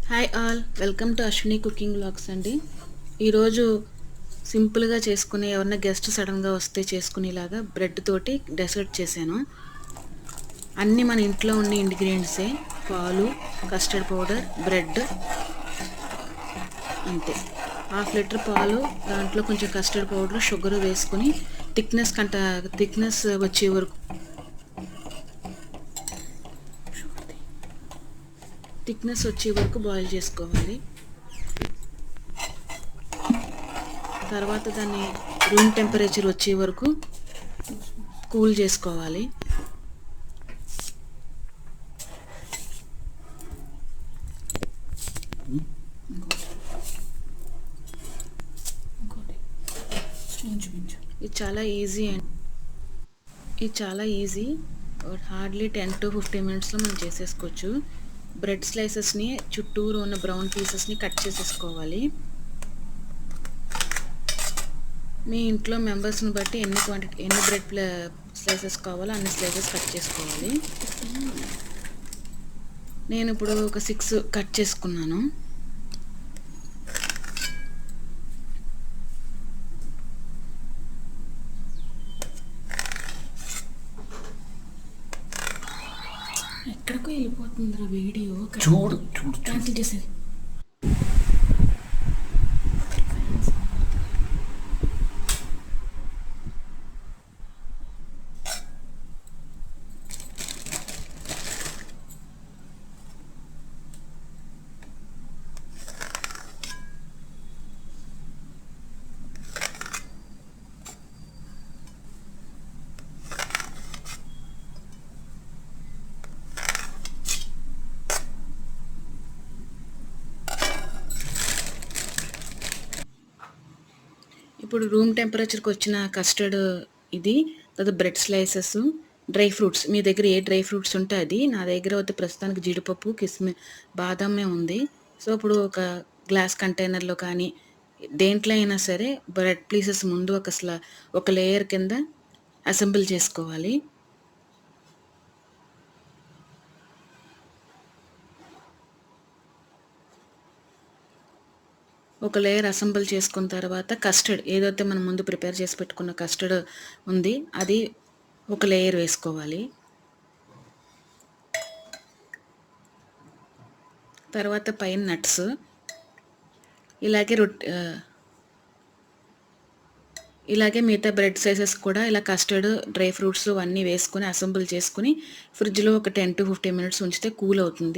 Hi all, welcome to Ashwini cooking vlogs అండి. ఈరోజు సింపుల్గా చేసుకునే ఎవరన్నా గెస్ట్ సడన్గా వస్తే చేసుకునేలాగా బ్రెడ్ తోటి డెసర్ట్ చేశాను. అన్నీ మన ఇంట్లో ఉన్న ఇంగ్రీడియంట్సే: పాలు, కస్టర్డ్ పౌడర్, బ్రెడ్, అంతే. 1/2 లీటర్ పాలు, దాంట్లో కొంచెం కస్టర్డ్ పౌడర్, షుగర్ వేసుకుని థిక్నెస్ వచ్చే వరకు బాయిల్ చేసుకోవాలి. తర్వాత దాన్ని రూమ్ టెంపరేచర్ వచ్చే వరకు కూల్ చేసుకోవాలి. ఇది చాలా ఈజీ. హార్డ్లీ 10 to 15 మినిట్స్లో మనం చేసేసుకోవచ్చు. బ్రెడ్ స్లైసెస్ని చుట్టూరు ఉన్న బ్రౌన్ పీసెస్ని కట్ చేసేసుకోవాలి. మీ ఇంట్లో మెంబర్స్ని బట్టి ఎన్ని బ్రెడ్ స్లైసెస్ కావాలో అన్ని స్లైసెస్ కట్ చేసుకోవాలి. నేను ఇప్పుడు ఒక 6 కట్ చేసుకున్నాను. ఎక్కడికో వెళ్ళిపోతుందిరా వీడియో. చూడు క్యాన్సిల్ చేసేది. ఇప్పుడు రూమ్ టెంపరేచర్కి వచ్చిన కస్టర్డ్ ఇది, తర్వాత బ్రెడ్ స్లైసెస్, డ్రై ఫ్రూట్స్. మీ దగ్గర ఏ డ్రై ఫ్రూట్స్ ఉంటే అది. నా దగ్గర అయితే ప్రస్తుతానికి జీడిపప్పు, బాదామే ఉంది. సో ఇప్పుడు ఒక గ్లాస్ కంటైనర్లో కానీ దేంట్లో అయినా సరే బ్రెడ్ పీసెస్ ముందు ఒక లేయర్ కింద అసెంబుల్ చేసుకోవాలి. ఒక లేయర్ అసెంబుల్ చేసుకున్న తర్వాత కస్టర్డ్ ఏదైతే మనం ముందు ప్రిపేర్ చేసి పెట్టుకున్న కస్టర్డ్ ఉంది అది ఒక లేయర్ వేసుకోవాలి. తర్వాత పైన నట్స్, ఇలాగే మిగతా బ్రెడ్ సైజెస్ కూడా ఇలా కస్టర్డ్, డ్రై ఫ్రూట్స్ అన్నీ వేసుకుని అసెంబుల్ చేసుకుని ఫ్రిడ్జ్లో ఒక 10 to 15 మినిట్స్ ఉంచితే కూల్ అవుతుంది.